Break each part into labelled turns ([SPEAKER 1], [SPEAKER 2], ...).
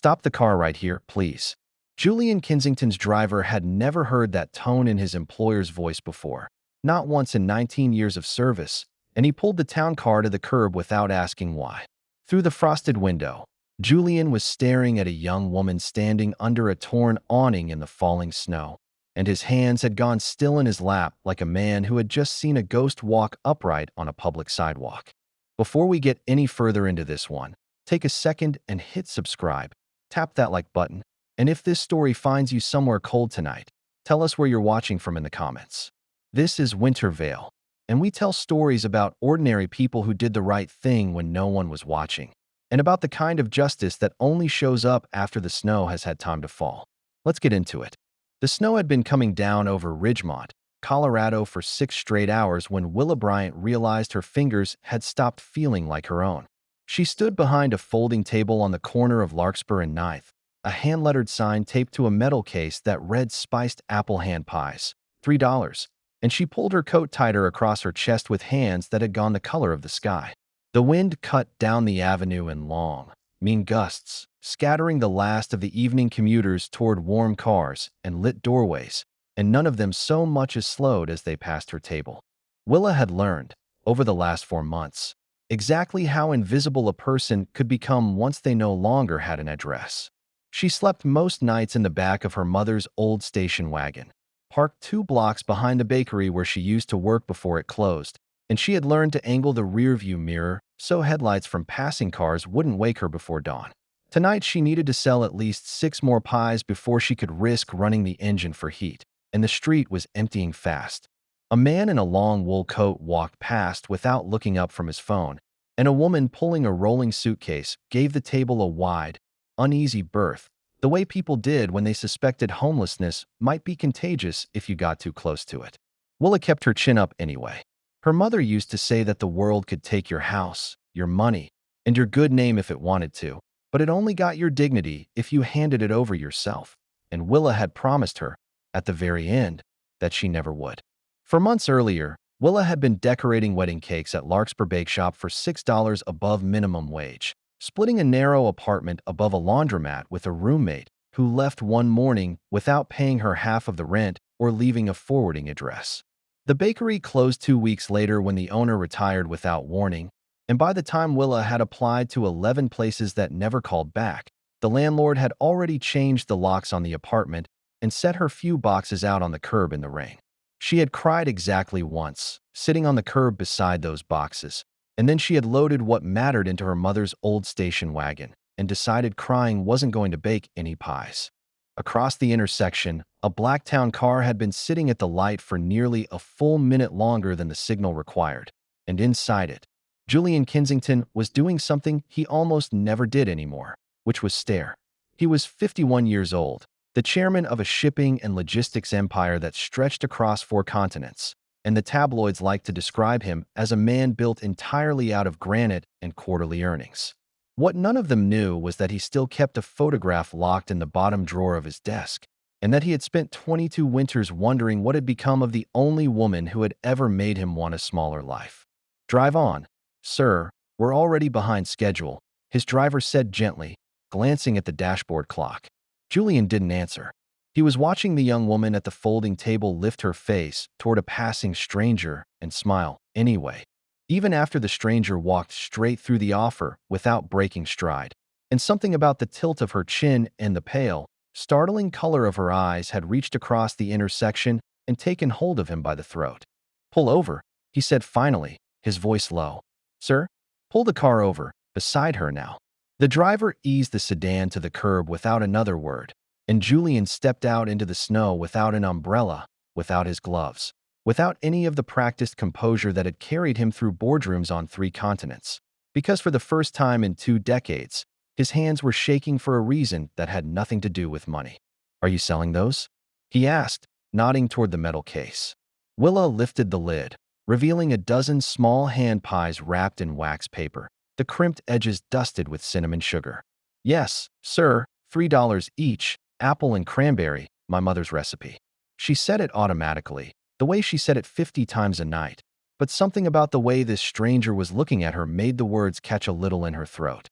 [SPEAKER 1] Stop the car right here, please. Julian Kensington's driver had never heard that tone in his employer's voice before, not once in 19 years of service, and he pulled the town car to the curb without asking why. Through the frosted window, Julian was staring at a young woman standing under a torn awning in the falling snow, and his hands had gone still in his lap like a man who had just seen a ghost walk upright on a public sidewalk. Before we get any further into this one, take a second and hit subscribe. Tap that like button. And if this story finds you somewhere cold tonight, tell us where you're watching from in the comments. This is Winter Vale, and we tell stories about ordinary people who did the right thing when no one was watching, and about the kind of justice that only shows up after the snow has had time to fall. Let's get into it. The snow had been coming down over Ridgemont, Colorado for 6 straight hours when Willa Bryant realized her fingers had stopped feeling like her own. She stood behind a folding table on the corner of Larkspur and 9th, a hand-lettered sign taped to a metal case that read spiced apple hand pies, $3, and she pulled her coat tighter across her chest with hands that had gone the color of the sky. The wind cut down the avenue in long, mean gusts, scattering the last of the evening commuters toward warm cars and lit doorways, and none of them so much as slowed as they passed her table. Willa had learned, over the last 4 months, exactly how invisible a person could become once they no longer had an address. She slept most nights in the back of her mother's old station wagon, parked 2 blocks behind the bakery where she used to work before it closed, and she had learned to angle the rearview mirror so headlights from passing cars wouldn't wake her before dawn. Tonight she needed to sell at least 6 more pies before she could risk running the engine for heat, and the street was emptying fast. A man in a long wool coat walked past without looking up from his phone, and a woman pulling a rolling suitcase gave the table a wide, uneasy berth, the way people did when they suspected homelessness might be contagious if you got too close to it. Willa kept her chin up anyway. Her mother used to say that the world could take your house, your money, and your good name if it wanted to, but it only got your dignity if you handed it over yourself, and Willa had promised her, at the very end, that she never would. For months earlier, Willa had been decorating wedding cakes at Larkspur Bake Shop for $6 above minimum wage, splitting a narrow apartment above a laundromat with a roommate who left one morning without paying her half of the rent or leaving a forwarding address. The bakery closed 2 weeks later when the owner retired without warning, and by the time Willa had applied to 11 places that never called back, the landlord had already changed the locks on the apartment and set her few boxes out on the curb in the rain. She had cried exactly once, sitting on the curb beside those boxes, and then she had loaded what mattered into her mother's old station wagon and decided crying wasn't going to bake any pies. Across the intersection, a black town car had been sitting at the light for nearly a full minute longer than the signal required, and inside it, Julian Kensington was doing something he almost never did anymore, which was stare. He was 51 years old, the chairman of a shipping and logistics empire that stretched across 4 continents, and the tabloids liked to describe him as a man built entirely out of granite and quarterly earnings. What none of them knew was that he still kept a photograph locked in the bottom drawer of his desk, and that he had spent 22 winters wondering what had become of the only woman who had ever made him want a smaller life. "Drive on, sir, we're already behind schedule," his driver said gently, glancing at the dashboard clock. Julian didn't answer. He was watching the young woman at the folding table lift her face toward a passing stranger and smile anyway, even after the stranger walked straight through the offer without breaking stride. And something about the tilt of her chin and the pale, startling color of her eyes had reached across the intersection and taken hold of him by the throat. "Pull over," he said finally, his voice low. "Sir, pull the car over, beside her now." The driver eased the sedan to the curb without another word, and Julian stepped out into the snow without an umbrella, without his gloves, without any of the practiced composure that had carried him through boardrooms on 3 continents. Because for the first time in 2 decades, his hands were shaking for a reason that had nothing to do with money. "Are you selling those?" he asked, nodding toward the metal case. Willa lifted the lid, revealing a dozen small hand pies wrapped in wax paper, the crimped edges dusted with cinnamon sugar. "Yes, sir, $3 each, apple and cranberry, my mother's recipe." She said it automatically, the way she said it 50 times a night, but something about the way this stranger was looking at her made the words catch a little in her throat.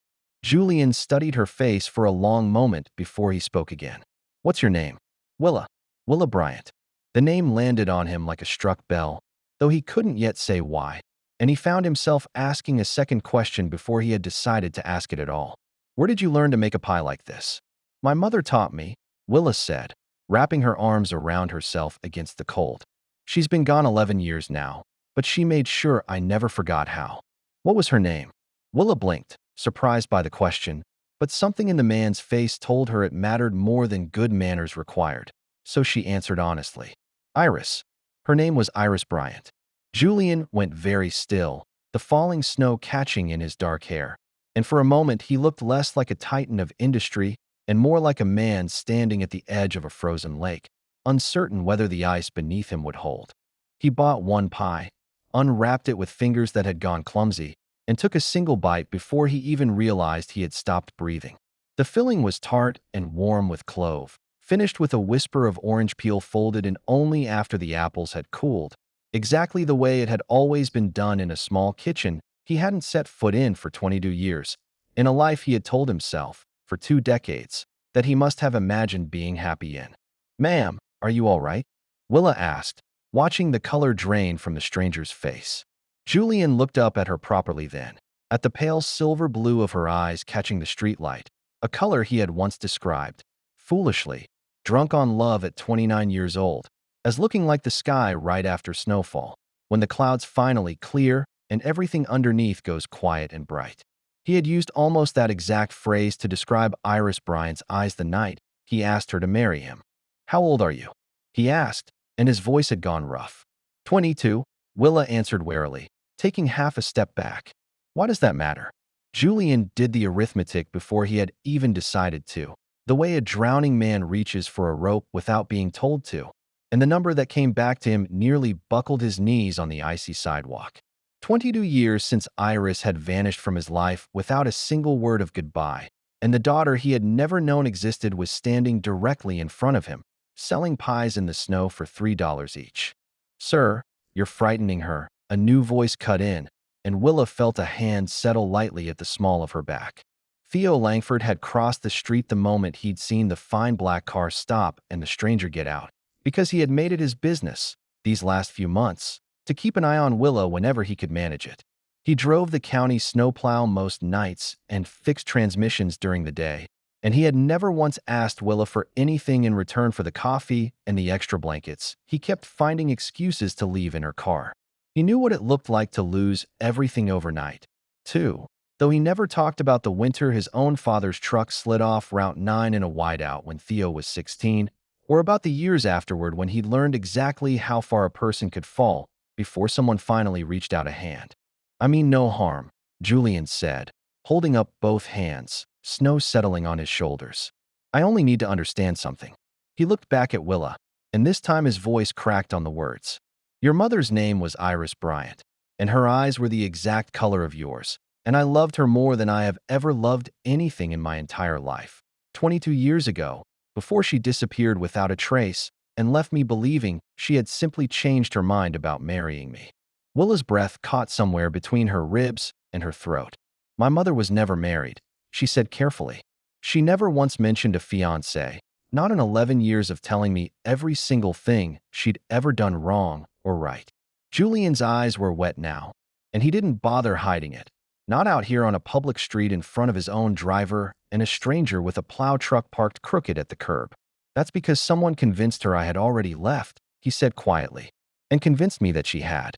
[SPEAKER 1] Julian studied her face for a long moment before he spoke again. "What's your name?" "Willa. Willa Bryant." The name landed on him like a struck bell, though he couldn't yet say why, and he found himself asking a second question before he had decided to ask it at all. "Where did you learn to make a pie like this?" "My mother taught me," Willa said, wrapping her arms around herself against the cold. "She's been gone 11 years now, but she made sure I never forgot how." "What was her name?" Willa blinked, surprised by the question, but something in the man's face told her it mattered more than good manners required, so she answered honestly. "Iris." Her name was Iris Bryant. Julian went very still, the falling snow catching in his dark hair, and for a moment he looked less like a titan of industry and more like a man standing at the edge of a frozen lake, uncertain whether the ice beneath him would hold. He bought one pie, unwrapped it with fingers that had gone clumsy, and took a single bite before he even realized he had stopped breathing. The filling was tart and warm with clove, finished with a whisper of orange peel folded in only after the apples had cooled, exactly the way it had always been done in a small kitchen he hadn't set foot in for 22 years, in a life he had told himself, for 2 decades, that he must have imagined being happy in. "Ma'am, are you all right?" Willa asked, watching the color drain from the stranger's face. Julian looked up at her properly then, at the pale silver blue of her eyes catching the streetlight, a color he had once described, foolishly, drunk on love at 29 years old, as looking like the sky right after snowfall, when the clouds finally clear and everything underneath goes quiet and bright. He had used almost that exact phrase to describe Iris Bryant's eyes the night he asked her to marry him. "How old are you?" he asked, and his voice had gone rough. 22, Willa answered warily, taking half a step back. "Why does that matter?" Julian did the arithmetic before he had even decided to, the way a drowning man reaches for a rope without being told to, and the number that came back to him nearly buckled his knees on the icy sidewalk. 22 years since Iris had vanished from his life without a single word of goodbye, and the daughter he had never known existed was standing directly in front of him, selling pies in the snow for $3 each. "Sir, you're frightening her," a new voice cut in, and Willa felt a hand settle lightly at the small of her back. Theo Langford had crossed the street the moment he'd seen the fine black car stop and the stranger get out, because he had made it his business, these last few months, to keep an eye on Willa whenever he could manage it. He drove the county snowplow most nights and fixed transmissions during the day, and he had never once asked Willa for anything in return for the coffee and the extra blankets. He kept finding excuses to leave in her car. He knew what it looked like to lose everything overnight, too, though he never talked about the winter his own father's truck slid off Route 9 in a whiteout when Theo was 16, or about the years afterward when he'd learned exactly how far a person could fall before someone finally reached out a hand. "I mean no harm," Julian said, holding up both hands, snow settling on his shoulders. "I only need to understand something." He looked back at Willa, and this time his voice cracked on the words. "Your mother's name was Iris Bryant, and her eyes were the exact color of yours, and I loved her more than I have ever loved anything in my entire life. 22 years ago, before she disappeared without a trace and left me believing she had simply changed her mind about marrying me." Willa's breath caught somewhere between her ribs and her throat. "My mother was never married," she said carefully. "She never once mentioned a fiancé, not in 11 years of telling me every single thing she'd ever done wrong or right." Julian's eyes were wet now, and he didn't bother hiding it. Not out here on a public street in front of his own driver and a stranger with a plow truck parked crooked at the curb. "That's because someone convinced her I had already left," he said quietly, "and convinced me that she had."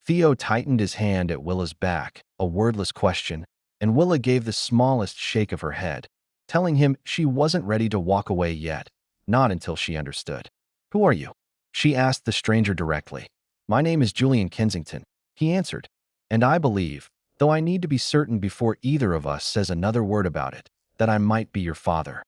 [SPEAKER 1] Theo tightened his hand at Willa's back, a wordless question, and Willa gave the smallest shake of her head, telling him she wasn't ready to walk away yet, not until she understood. "Who are you?" she asked the stranger directly. "My name is Julian Kensington," he answered, "and I believe, though I need to be certain before either of us says another word about it, that I might be your father."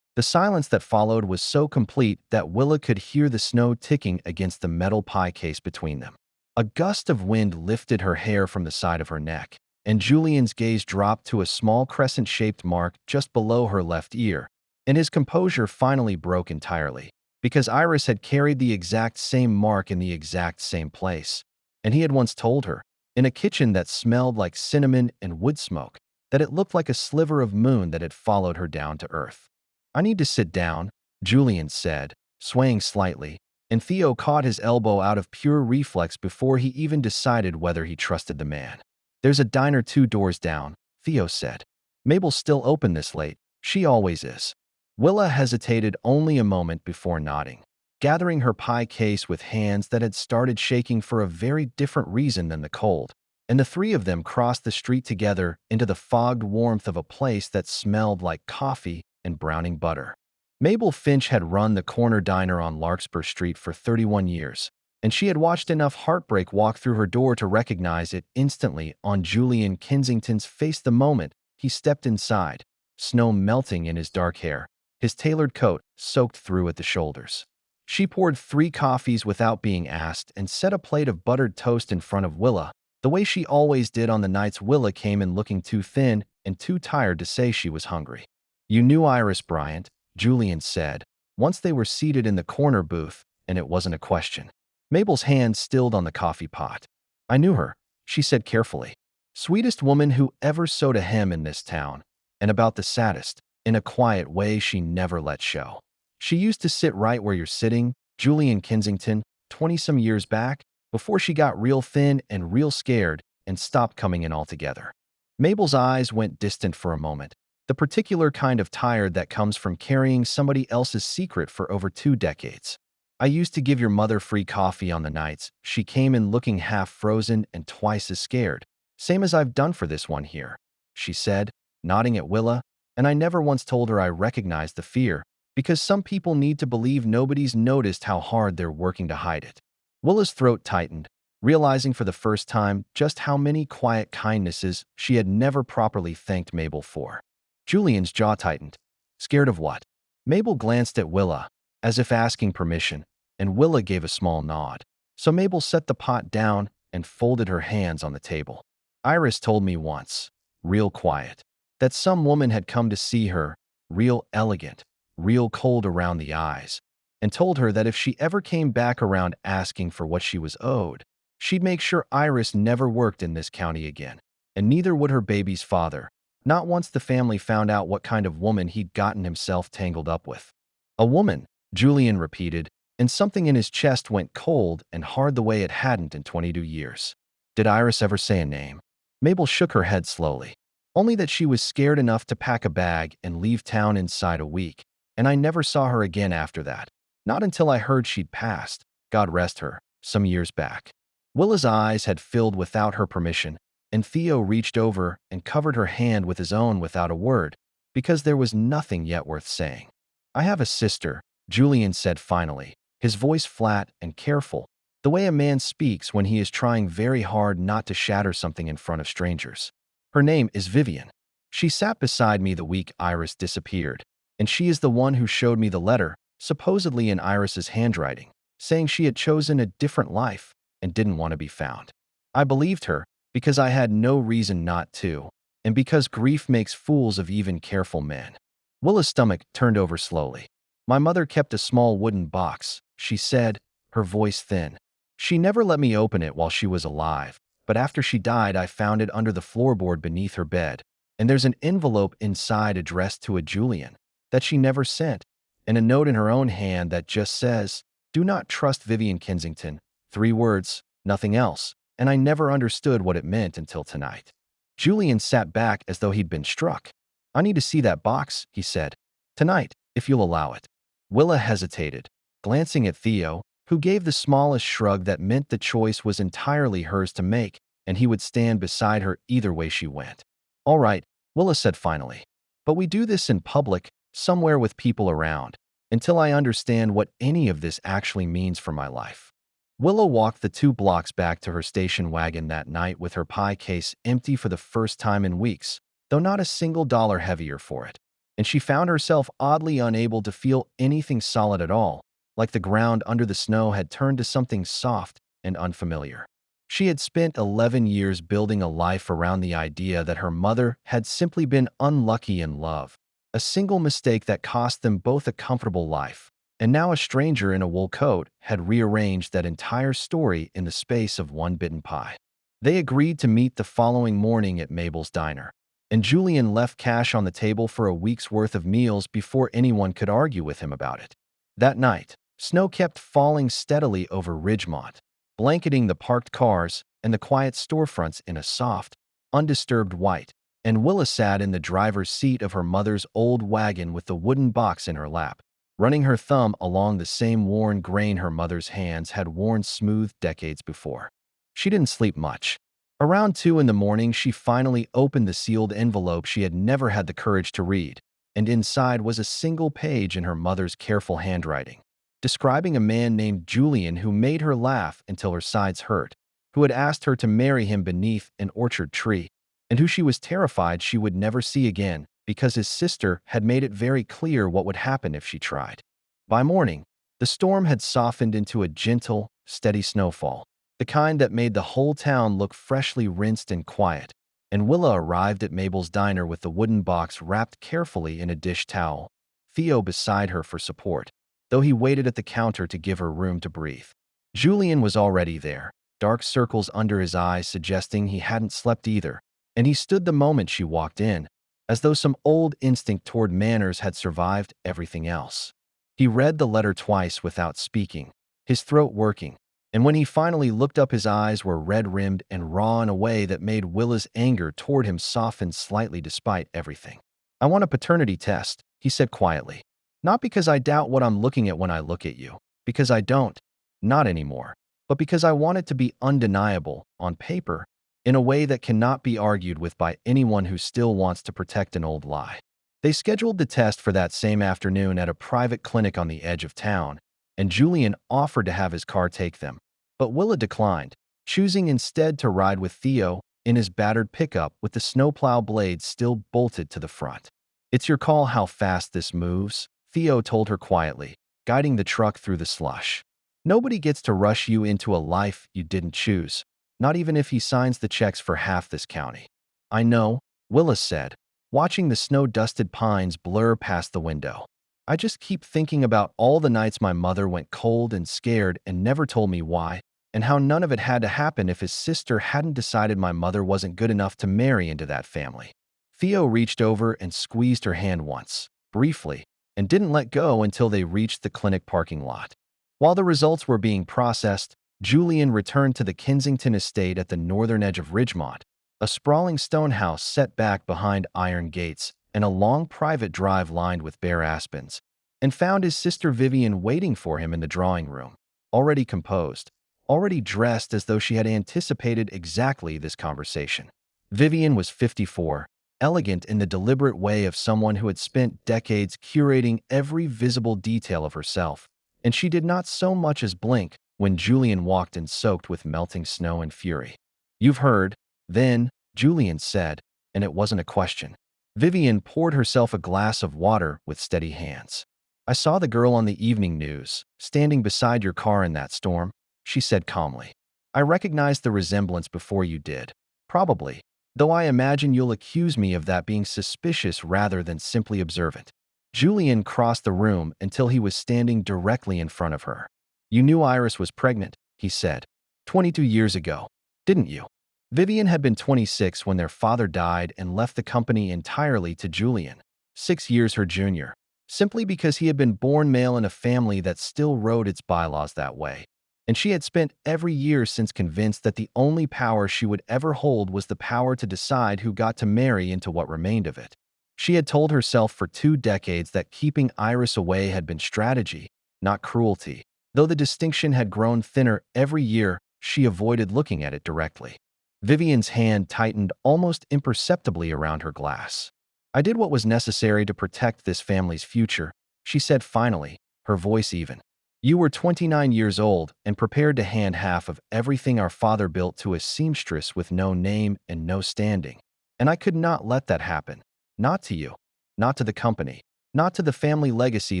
[SPEAKER 1] The silence that followed was so complete that Willa could hear the snow ticking against the metal pie case between them. A gust of wind lifted her hair from the side of her neck, and Julian's gaze dropped to a small crescent-shaped mark just below her left ear, and his composure finally broke entirely, because Iris had carried the exact same mark in the exact same place, and he had once told her, in a kitchen that smelled like cinnamon and wood smoke, that it looked like a sliver of moon that had followed her down to earth. "I need to sit down," Julian said, swaying slightly, and Theo caught his elbow out of pure reflex before he even decided whether he trusted the man. "There's a diner 2 doors down," Theo said. "Mabel's still open this late. She always is." Willa hesitated only a moment before nodding, gathering her pie case with hands that had started shaking for a very different reason than the cold, and the three of them crossed the street together into the fogged warmth of a place that smelled like coffee and browning butter. Mabel Finch had run the corner diner on Larkspur Street for 31 years, and she had watched enough heartbreak walk through her door to recognize it instantly on Julian Kensington's face the moment he stepped inside, snow melting in his dark hair, his tailored coat soaked through at the shoulders. She poured 3 coffees without being asked and set a plate of buttered toast in front of Willa, the way she always did on the nights Willa came in looking too thin and too tired to say she was hungry. "You knew Iris Bryant," Julian said, once they were seated in the corner booth, and it wasn't a question. Mabel's hand stilled on the coffee pot. "I knew her," she said carefully. "Sweetest woman who ever sewed a hem in this town, and about the saddest, in a quiet way she never let show. She used to sit right where you're sitting, Julian Kensington, 20-some years back, before she got real thin and real scared and stopped coming in altogether." Mabel's eyes went distant for a moment, the particular kind of tired that comes from carrying somebody else's secret for over 2 decades. "I used to give your mother free coffee on the nights she came in looking half frozen and twice as scared, same as I've done for this one here," she said, nodding at Willa, "and I never once told her I recognized the fear, because some people need to believe nobody's noticed how hard they're working to hide it." Willa's throat tightened, realizing for the first time just how many quiet kindnesses she had never properly thanked Mabel for. Julian's jaw tightened. "Scared of what?" Mabel glanced at Willa, as if asking permission, and Willa gave a small nod. So Mabel set the pot down and folded her hands on the table. "Iris told me once, real quiet, that some woman had come to see her, real elegant, real cold around the eyes, and told her that if she ever came back around asking for what she was owed, she'd make sure Iris never worked in this county again, and neither would her baby's father, not once the family found out what kind of woman he'd gotten himself tangled up with." "A woman," Julian repeated, and something in his chest went cold and hard the way it hadn't in 22 years. "Did Iris ever say a name?" Mabel shook her head slowly. "Only that she was scared enough to pack a bag and leave town inside a week, and I never saw her again after that. Not until I heard she'd passed, God rest her, some years back." Willa's eyes had filled without her permission, and Theo reached over and covered her hand with his own without a word, because there was nothing yet worth saying. "I have a sister," Julian said finally, his voice flat and careful, the way a man speaks when he is trying very hard not to shatter something in front of strangers. "Her name is Vivian. She sat beside me the week Iris disappeared, and she is the one who showed me the letter, supposedly in Iris's handwriting, saying she had chosen a different life and didn't want to be found. I believed her because I had no reason not to, and because grief makes fools of even careful men." Willa's stomach turned over slowly. "My mother kept a small wooden box," she said, her voice thin. "She never let me open it while she was alive, but after she died I found it under the floorboard beneath her bed, and there's an envelope inside addressed to a Julian that she never sent, and a note in her own hand that just says, 'Do not trust Vivian Kensington.' 3 words, nothing else, and I never understood what it meant until tonight." Julian sat back as though he'd been struck. "I need to see that box," he said. "Tonight, if you'll allow it." Willa hesitated, glancing at Theo, who gave the smallest shrug that meant the choice was entirely hers to make, and he would stand beside her either way she went. "All right," Willa said finally. "But we do this in public, somewhere with people around, until I understand what any of this actually means for my life." Willa walked the 2 blocks back to her station wagon that night with her pie case empty for the first time in weeks, though not a single dollar heavier for it, and she found herself oddly unable to feel anything solid at all, like the ground under the snow had turned to something soft and unfamiliar. She had spent 11 years building a life around the idea that her mother had simply been unlucky in love, a single mistake that cost them both a comfortable life. And now a stranger in a wool coat had rearranged that entire story in the space of one bitten pie. They agreed to meet the following morning at Mabel's diner. and Julian left cash on the table for a week's worth of meals before anyone could argue with him about it. That night, snow kept falling steadily over Ridgemont, blanketing the parked cars and the quiet storefronts in a soft, undisturbed white, and Willa sat in the driver's seat of her mother's old wagon with the wooden box in her lap, running her thumb along the same worn grain her mother's hands had worn smooth decades before. She didn't sleep much. Around 2 in the morning, she finally opened the sealed envelope she had never had the courage to read, and inside was a single page in her mother's careful handwriting, describing a man named Julian who made her laugh until her sides hurt, who had asked her to marry him beneath an orchard tree, and who she was terrified she would never see again because his sister had made it very clear what would happen if she tried. By morning, the storm had softened into a gentle, steady snowfall, the kind that made the whole town look freshly rinsed and quiet, and Willa arrived at Mabel's diner with the wooden box wrapped carefully in a dish towel, Theo beside her for support, though he waited at the counter to give her room to breathe. Julian was already there, dark circles under his eyes suggesting he hadn't slept either, and he stood the moment she walked in, as though some old instinct toward manners had survived everything else. He read the letter twice without speaking, his throat working, and when he finally looked up, his eyes were red-rimmed and raw in a way that made Willa's anger toward him soften slightly despite everything. "I want a paternity test," he said quietly. "Not because I doubt what I'm looking at when I look at you, because I don't, not anymore, but because I want it to be undeniable, on paper, in a way that cannot be argued with by anyone who still wants to protect an old lie." They scheduled the test for that same afternoon at a private clinic on the edge of town, and Julian offered to have his car take them. But Willa declined, choosing instead to ride with Theo in his battered pickup with the snowplow blades still bolted to the front. "It's your call how fast this moves," Theo told her quietly, guiding the truck through the slush. "Nobody gets to rush you into a life you didn't choose, not even if he signs the checks for half this county." "I know," Willa said, watching the snow-dusted pines blur past the window. "I just keep thinking about all the nights my mother went cold and scared and never told me why, and how none of it had to happen if his sister hadn't decided my mother wasn't good enough to marry into that family." Theo reached over and squeezed her hand once, briefly, and didn't let go until they reached the clinic parking lot. While the results were being processed, Julian returned to the Kensington estate at the northern edge of Ridgemont, a sprawling stone house set back behind iron gates and a long private drive lined with bare aspens, and found his sister Vivian waiting for him in the drawing room, already composed, already dressed as though she had anticipated exactly this conversation. Vivian was 54, elegant in the deliberate way of someone who had spent decades curating every visible detail of herself, and she did not so much as blink when Julian walked in soaked with melting snow and fury. "You've heard, then," Julian said, and it wasn't a question. Vivian poured herself a glass of water with steady hands. "I saw the girl on the evening news, standing beside your car in that storm," she said calmly. "I recognized the resemblance before you did, probably, though I imagine you'll accuse me of that being suspicious rather than simply observant." Julian crossed the room until he was standing directly in front of her. "You knew Iris was pregnant," he said, 22 years ago, didn't you?" Vivian had been 26 when their father died and left the company entirely to Julian, 6 years her junior, simply because he had been born male in a family that still wrote its bylaws that way. And she had spent every year since convinced that the only power she would ever hold was the power to decide who got to marry into what remained of it. She had told herself for 2 decades that keeping Iris away had been strategy, not cruelty, though the distinction had grown thinner every year she avoided looking at it directly. Vivian's hand tightened almost imperceptibly around her glass. "I did what was necessary to protect this family's future," she said finally, her voice even. "You were 29 years old and prepared to hand half of everything our father built to a seamstress with no name and no standing. And I could not let that happen. Not to you, not to the company, not to the family legacy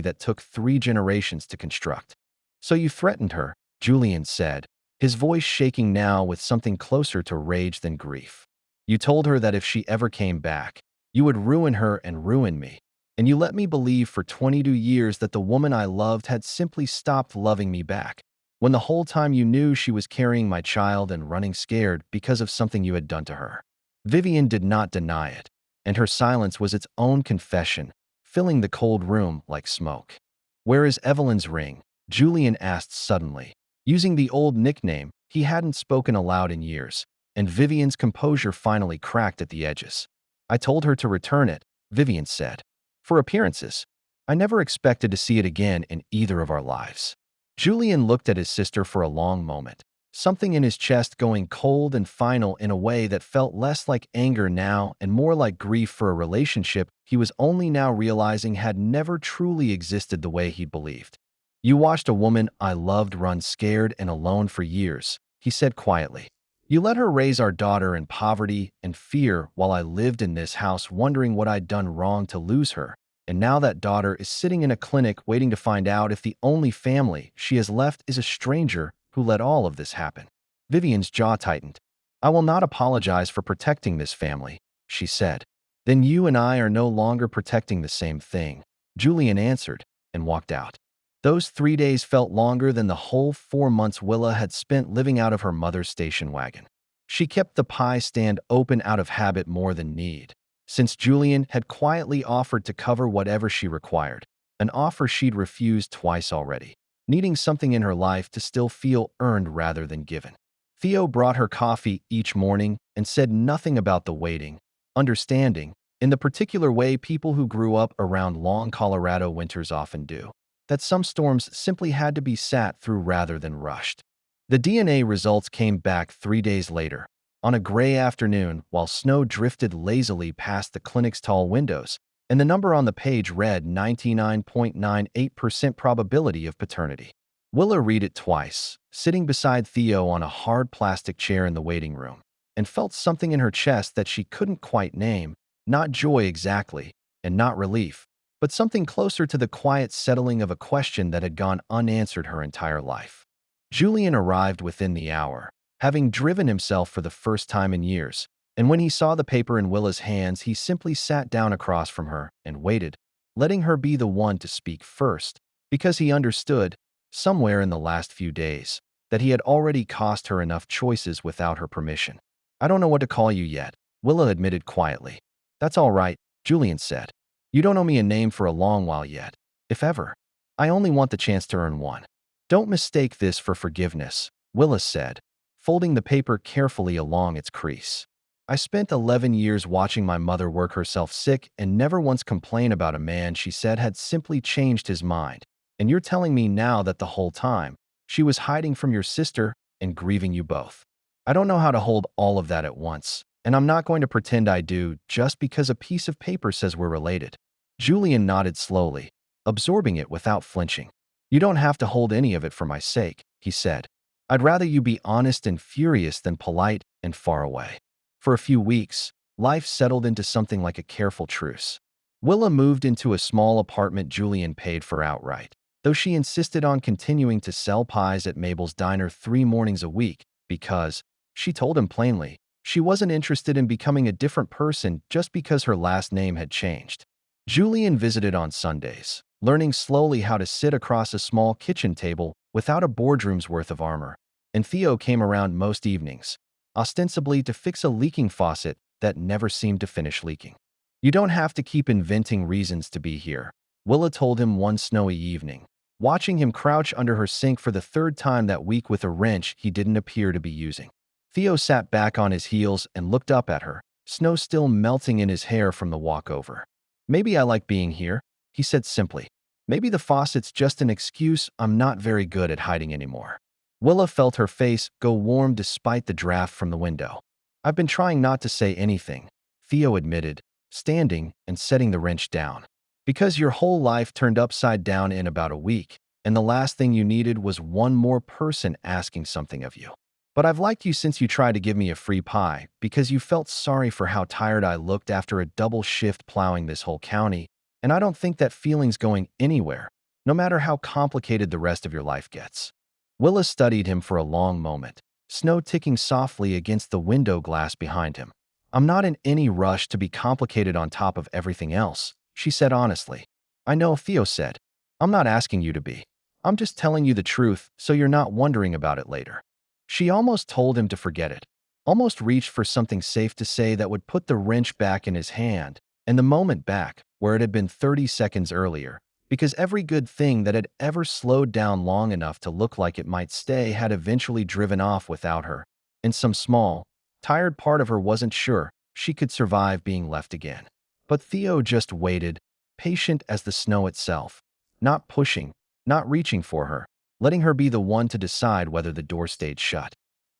[SPEAKER 1] that took 3 generations to construct." "So you threatened her," Julian said, his voice shaking now with something closer to rage than grief. "You told her that if she ever came back, you would ruin her and ruin me. And you let me believe for 22 years that the woman I loved had simply stopped loving me back, when the whole time you knew she was carrying my child and running scared because of something you had done to her." Vivian did not deny it. and her silence was its own confession, filling the cold room like smoke. "Where is Evelyn's ring?" Julian asked suddenly, using the old nickname he hadn't spoken aloud in years, and Vivian's composure finally cracked at the edges. "I told her to return it," Vivian said. "For appearances. I never expected to see it again in either of our lives." Julian looked at his sister for a long moment, something in his chest going cold and final in a way that felt less like anger now and more like grief for a relationship he was only now realizing had never truly existed the way he'd believed. "You watched a woman I loved run scared and alone for years," he said quietly. "You let her raise our daughter in poverty and fear while I lived in this house wondering what I'd done wrong to lose her. And now that daughter is sitting in a clinic waiting to find out if the only family she has left is a stranger who let all of this happen." Vivian's jaw tightened. "I will not apologize for protecting this family," she said. "Then you and I are no longer protecting the same thing," Julian answered, and walked out. Those 3 days felt longer than the whole 4 months Willa had spent living out of her mother's station wagon. She kept the pie stand open out of habit more than need, since Julian had quietly offered to cover whatever she required, an offer she'd refused twice already, needing something in her life to still feel earned rather than given. Theo brought her coffee each morning and said nothing about the waiting, understanding, in the particular way people who grew up around long Colorado winters often do, that some storms simply had to be sat through rather than rushed. The DNA results came back 3 days later, on a gray afternoon while snow drifted lazily past the clinic's tall windows, and the number on the page read 99.98% probability of paternity. Willa read it twice, sitting beside Theo on a hard plastic chair in the waiting room, and felt something in her chest that she couldn't quite name, not joy exactly, and not relief, but something closer to the quiet settling of a question that had gone unanswered her entire life. Julian arrived within the hour, having driven himself for the first time in years, and when he saw the paper in Willa's hands, he simply sat down across from her and waited, letting her be the one to speak first, because he understood, somewhere in the last few days, that he had already cost her enough choices without her permission. "I don't know what to call you yet," Willa admitted quietly. "That's all right," Julian said. "You don't owe me a name for a long while yet, if ever. I only want the chance to earn one." "Don't mistake this for forgiveness," Willa said, folding the paper carefully along its crease. "I spent 11 years watching my mother work herself sick and never once complain about a man she said had simply changed his mind. And you're telling me now that the whole time, she was hiding from your sister and grieving you both. I don't know how to hold all of that at once, and I'm not going to pretend I do just because a piece of paper says we're related." Julian nodded slowly, absorbing it without flinching. "You don't have to hold any of it for my sake," he said. "I'd rather you be honest and furious than polite and far away." For a few weeks, life settled into something like a careful truce. Willa moved into a small apartment Julian paid for outright, though she insisted on continuing to sell pies at Mabel's diner 3 mornings a week because, she told him plainly, she wasn't interested in becoming a different person just because her last name had changed. Julian visited on Sundays, learning slowly how to sit across a small kitchen table without a boardroom's worth of armor, and Theo came around most evenings, ostensibly to fix a leaking faucet that never seemed to finish leaking. "You don't have to keep inventing reasons to be here," Willa told him one snowy evening, watching him crouch under her sink for the 3rd time that week with a wrench he didn't appear to be using. Theo sat back on his heels and looked up at her, snow still melting in his hair from the walkover. "Maybe I like being here," he said simply. "Maybe the faucet's just an excuse I'm not very good at hiding anymore." Willa felt her face go warm despite the draft from the window. "I've been trying not to say anything," Theo admitted, standing and setting the wrench down. "Because your whole life turned upside down in about a week, and the last thing you needed was one more person asking something of you. But I've liked you since you tried to give me a free pie because you felt sorry for how tired I looked after a double shift plowing this whole county, and I don't think that feeling's going anywhere, no matter how complicated the rest of your life gets." Willa studied him for a long moment, snow ticking softly against the window glass behind him. "I'm not in any rush to be complicated on top of everything else," she said honestly. "I know," Theo said. "I'm not asking you to be. I'm just telling you the truth so you're not wondering about it later." She almost told him to forget it. almost reached for something safe to say that would put the wrench back in his hand, and the moment back where it had been 30 seconds earlier, because every good thing that had ever slowed down long enough to look like it might stay had eventually driven off without her, and some small, tired part of her wasn't sure she could survive being left again. But Theo just waited, patient as the snow itself, not pushing, not reaching for her, letting her be the one to decide whether the door stayed shut.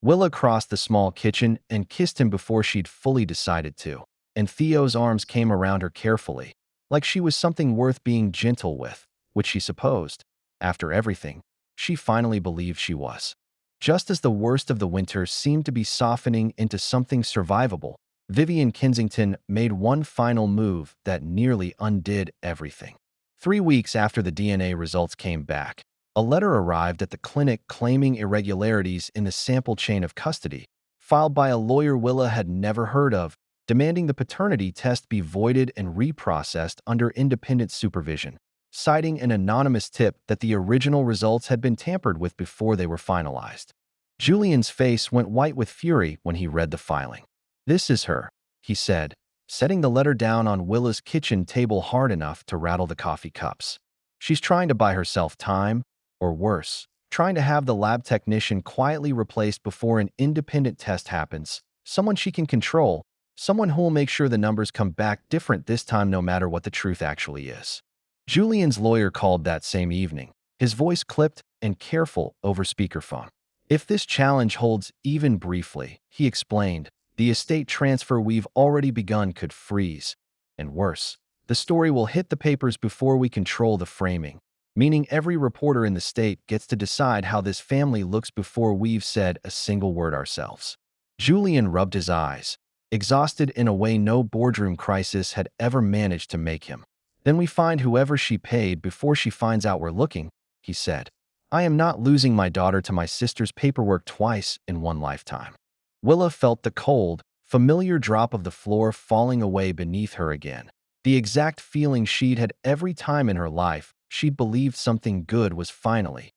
[SPEAKER 1] Willa crossed the small kitchen and kissed him before she'd fully decided to, and Theo's arms came around her carefully, like she was something worth being gentle with, which she supposed, after everything, she finally believed she was. Just as the worst of the winter seemed to be softening into something survivable, Vivian Kensington made one final move that nearly undid everything. 3 weeks after the DNA results came back, a letter arrived at the clinic claiming irregularities in the sample chain of custody, filed by a lawyer Willa had never heard of, demanding the paternity test be voided and reprocessed under independent supervision, citing an anonymous tip that the original results had been tampered with before they were finalized. Julian's face went white with fury when he read the filing. "This is her," he said, setting the letter down on Willa's kitchen table hard enough to rattle the coffee cups. "She's trying to buy herself time, or worse, trying to have the lab technician quietly replaced before an independent test happens, someone she can control, someone who'll make sure the numbers come back different this time no matter what the truth actually is." Julian's lawyer called that same evening, his voice clipped and careful over speakerphone. "If this challenge holds even briefly," he explained, "the estate transfer we've already begun could freeze. And worse, the story will hit the papers before we control the framing, meaning every reporter in the state gets to decide how this family looks before we've said a single word ourselves." Julian rubbed his eyes, exhausted in a way no boardroom crisis had ever managed to make him. "Then we find whoever she paid before she finds out we're looking," he said. "I am not losing my daughter to my sister's paperwork twice in one lifetime." Willa felt the cold, familiar drop of the floor falling away beneath her again, the exact feeling she'd had every time in her life she'd believed something good was finally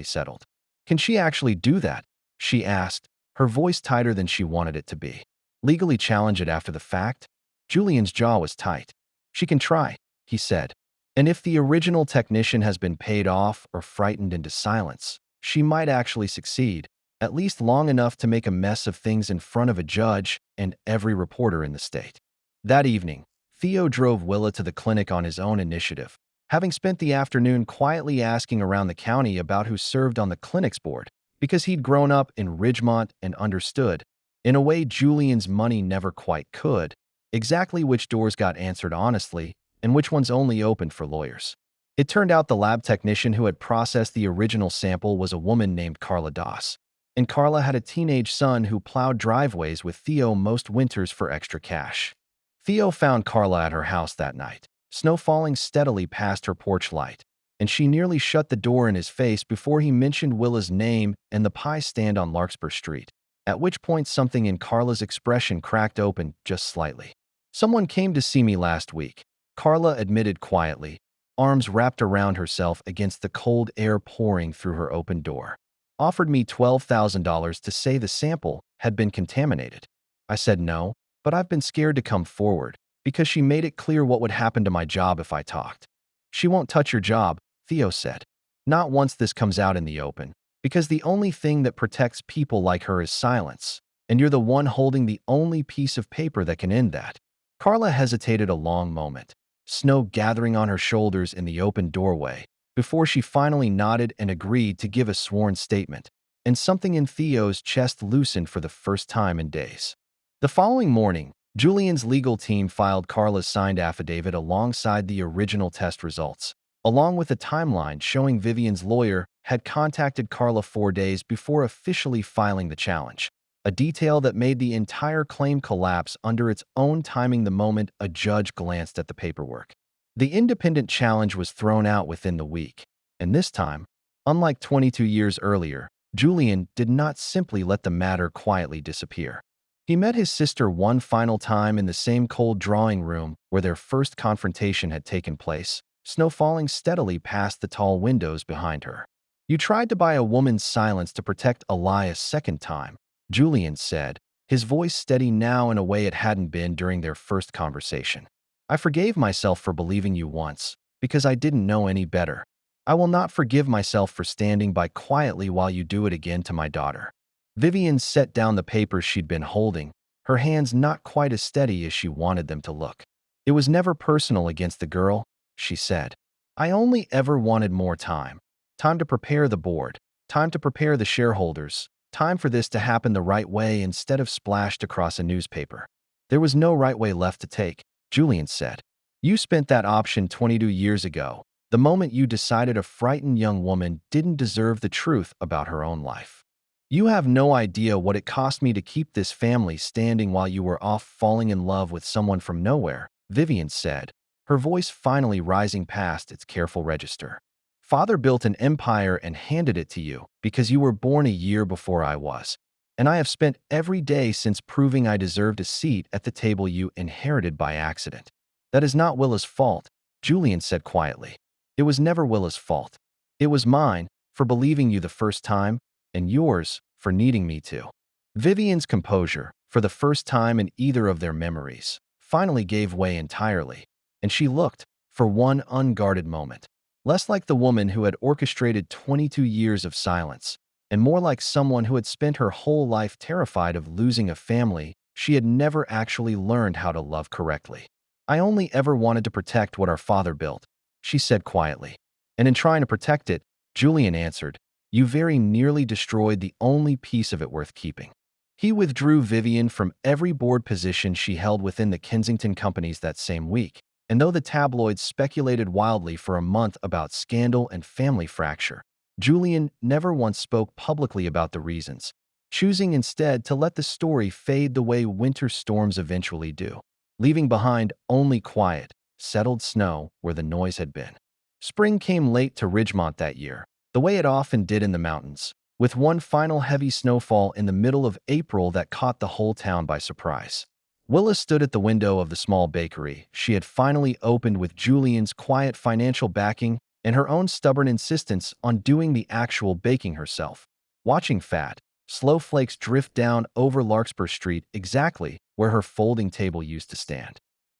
[SPEAKER 1] settled. "Can she actually do that?" she asked, her voice tighter than she wanted it to be. "Legally challenge it after the fact?" Julian's jaw was tight. "She can try," he said. "And if the original technician has been paid off or frightened into silence, she might actually succeed, at least long enough to make a mess of things in front of a judge and every reporter in the state." That evening, Theo drove Willa to the clinic on his own initiative, having spent the afternoon quietly asking around the county about who served on the clinic's board, because he'd grown up in Ridgemont and understood, in a way Julian's money never quite could, exactly which doors got answered honestly and which ones only opened for lawyers. It turned out the lab technician who had processed the original sample was a woman named Carla Doss, and Carla had a teenage son who plowed driveways with Theo most winters for extra cash. Theo found Carla at her house that night, snow falling steadily past her porch light, and she nearly shut the door in his face before he mentioned Willa's name and the pie stand on Larkspur Street, at which point something in Carla's expression cracked open just slightly. "Someone came to see me last week," Carla admitted quietly, arms wrapped around herself against the cold air pouring through her open door. "Offered me $12,000 to say the sample had been contaminated. I said no, but I've been scared to come forward because she made it clear what would happen to my job if I talked." "She won't touch your job," Theo said. "Not once this comes out in the open, because the only thing that protects people like her is silence, and you're the one holding the only piece of paper that can end that." Carla hesitated a long moment, snow gathering on her shoulders in the open doorway, before she finally nodded and agreed to give a sworn statement, and something in Theo's chest loosened for the first time in days. The following morning, Julian's legal team filed Carla's signed affidavit alongside the original test results, along with a timeline showing Vivian's lawyer had contacted Carla 4 days before officially filing the challenge, a detail that made the entire claim collapse under its own timing the moment a judge glanced at the paperwork. The independent challenge was thrown out within the week, and this time, unlike 22 years earlier, Julian did not simply let the matter quietly disappear. He met his sister one final time in the same cold drawing room where their first confrontation had taken place, snow falling steadily past the tall windows behind her. "You tried to buy a woman's silence to protect a lie a second time," Julian said, his voice steady now in a way it hadn't been during their first conversation. I forgave myself for believing you once, because I didn't know any better. I will not forgive myself for standing by quietly while you do it again to my daughter. Vivian set down the papers she'd been holding, her hands not quite as steady as she wanted them to look. It was never personal against the girl, she said. I only ever wanted more time. Time to prepare the board. Time to prepare the shareholders. Time for this to happen the right way instead of splashed across a newspaper. There was no right way left to take, Julian said. You spent that option 22 years ago, the moment you decided a frightened young woman didn't deserve the truth about her own life. You have no idea what it cost me to keep this family standing while you were off falling in love with someone from nowhere, Vivian said, her voice finally rising past its careful register. Father built an empire and handed it to you because you were born a year before I was, and I have spent every day since proving I deserved a seat at the table you inherited by accident. That is not Willa's fault, Julian said quietly. It was never Willa's fault. It was mine, for believing you the first time, and yours, for needing me to. Vivian's composure, for the first time in either of their memories, finally gave way entirely, and she looked, for one unguarded moment, less like the woman who had orchestrated 22 years of silence, and more like someone who had spent her whole life terrified of losing a family she had never actually learned how to love correctly. I only ever wanted to protect what our father built, she said quietly. And in trying to protect it, Julian answered, you very nearly destroyed the only piece of it worth keeping. He withdrew Vivian from every board position she held within the Kensington companies that same week, and though the tabloids speculated wildly for a month about scandal and family fracture, Julian never once spoke publicly about the reasons, choosing instead to let the story fade the way winter storms eventually do, leaving behind only quiet, settled snow where the noise had been. Spring came late to Ridgemont that year, the way it often did in the mountains, with one final heavy snowfall in the middle of April that caught the whole town by surprise. Willa stood at the window of the small bakery she had finally opened with Julian's quiet financial backing and her own stubborn insistence on doing the actual baking herself, watching fat, slow flakes drift down over Larkspur Street exactly where her folding table used to stand.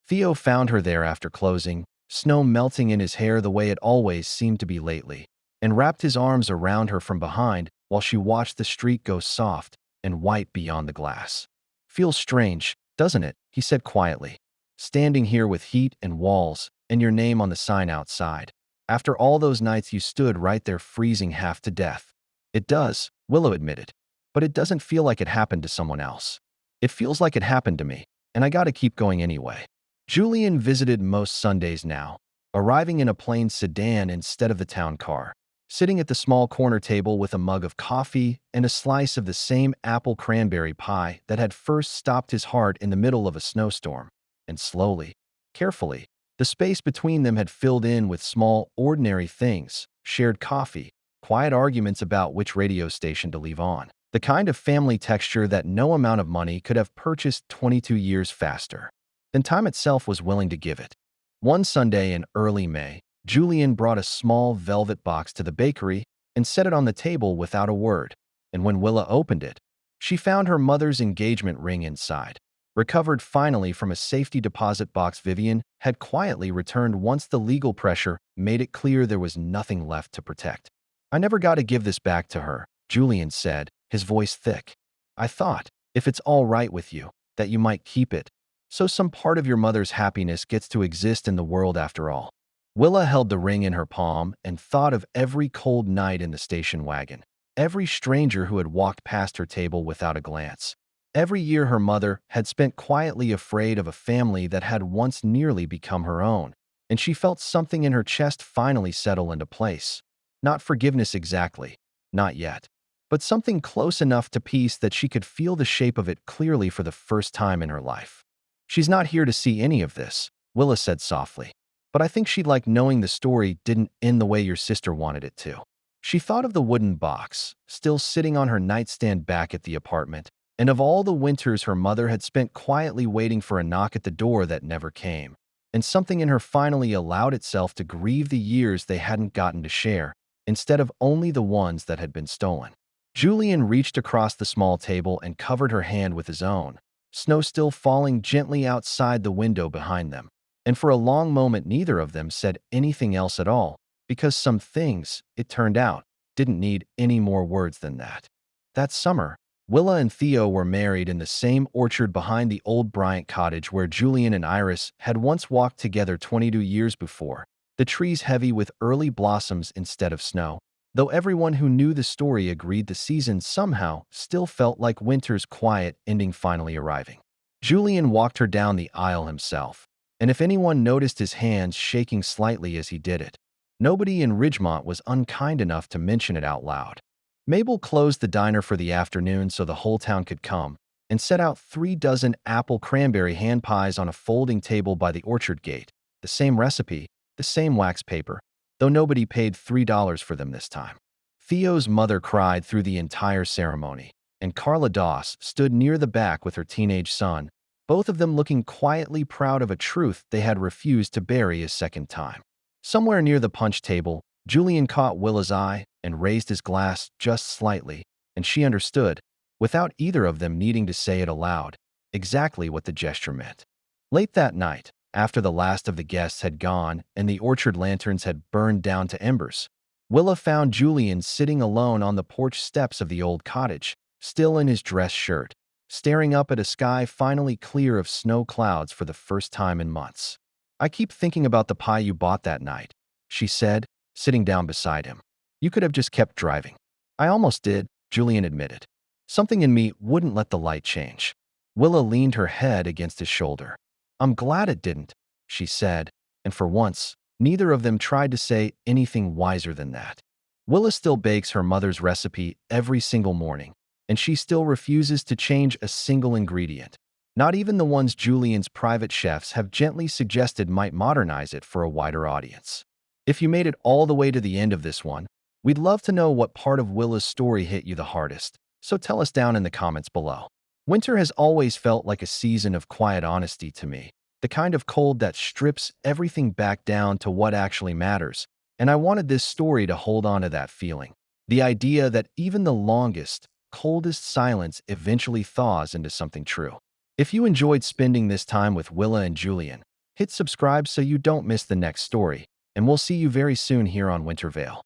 [SPEAKER 1] Theo found her there after closing, snow melting in his hair the way it always seemed to be lately, and wrapped his arms around her from behind while she watched the street go soft and white beyond the glass. Feels strange, doesn't it? He said quietly. Standing here with heat and walls and your name on the sign outside. After all those nights you stood right there freezing half to death. It does, Willow admitted. But it doesn't feel like it happened to someone else. It feels like it happened to me, and I gotta keep going anyway. Julian visited most Sundays now, arriving in a plain sedan instead of the town car, sitting at the small corner table with a mug of coffee and a slice of the same apple cranberry pie that had first stopped his heart in the middle of a snowstorm. And slowly, carefully, the space between them had filled in with small, ordinary things, shared coffee, quiet arguments about which radio station to leave on, the kind of family texture that no amount of money could have purchased 22 years faster than time itself was willing to give it. One Sunday in early May, Julian brought a small velvet box to the bakery and set it on the table without a word, and when Willa opened it, she found her mother's engagement ring inside, recovered finally from a safety deposit box Vivian had quietly returned once the legal pressure made it clear there was nothing left to protect. I never got to give this back to her, Julian said, his voice thick. I thought, if it's all right with you, that you might keep it, so some part of your mother's happiness gets to exist in the world after all. Willa held the ring in her palm and thought of every cold night in the station wagon, every stranger who had walked past her table without a glance, every year her mother had spent quietly afraid of a family that had once nearly become her own, and she felt something in her chest finally settle into place. Not forgiveness exactly, not yet, but something close enough to peace that she could feel the shape of it clearly for the first time in her life. She's not here to see any of this, Willa said softly. But I think she'd like knowing the story didn't end the way your sister wanted it to. She thought of the wooden box, still sitting on her nightstand back at the apartment, and of all the winters her mother had spent quietly waiting for a knock at the door that never came. And something in her finally allowed itself to grieve the years they hadn't gotten to share, instead of only the ones that had been stolen. Julian reached across the small table and covered her hand with his own, snow still falling gently outside the window behind them. And for a long moment, neither of them said anything else at all, because some things, it turned out, didn't need any more words than that. That summer, Willa and Theo were married in the same orchard behind the old Bryant cottage where Julian and Iris had once walked together 22 years before, the trees heavy with early blossoms instead of snow. Though everyone who knew the story agreed the season somehow still felt like winter's quiet ending finally arriving. Julian walked her down the aisle himself, and if anyone noticed his hands shaking slightly as he did it, nobody in Ridgemont was unkind enough to mention it out loud. Mabel closed the diner for the afternoon so the whole town could come, and set out 3 dozen apple cranberry hand pies on a folding table by the orchard gate. The same recipe, the same wax paper, though nobody paid $3 for them this time. Theo's mother cried through the entire ceremony, and Carla Doss stood near the back with her teenage son, both of them looking quietly proud of a truth they had refused to bury a second time. Somewhere near the punch table, Julian caught Willa's eye and raised his glass just slightly, and she understood, without either of them needing to say it aloud, exactly what the gesture meant. Late that night, after the last of the guests had gone and the orchard lanterns had burned down to embers, Willa found Julian sitting alone on the porch steps of the old cottage, still in his dress shirt, staring up at a sky finally clear of snow clouds for the first time in months. "I keep thinking about the pie you bought that night," she said, sitting down beside him. "You could have just kept driving." "I almost did," Julian admitted. "Something in me wouldn't let the light change." Willa leaned her head against his shoulder. "I'm glad it didn't," she said, and for once, neither of them tried to say anything wiser than that. Willa still bakes her mother's recipe every single morning, and she still refuses to change a single ingredient. Not even the ones Julian's private chefs have gently suggested might modernize it for a wider audience. If you made it all the way to the end of this one, we'd love to know what part of Willa's story hit you the hardest, so tell us down in the comments below. Winter has always felt like a season of quiet honesty to me, the kind of cold that strips everything back down to what actually matters, and I wanted this story to hold on to that feeling. The idea that even the longest, coldest silence eventually thaws into something true. If you enjoyed spending this time with Willa and Julian, hit subscribe so you don't miss the next story, and we'll see you very soon here on Winter Veil.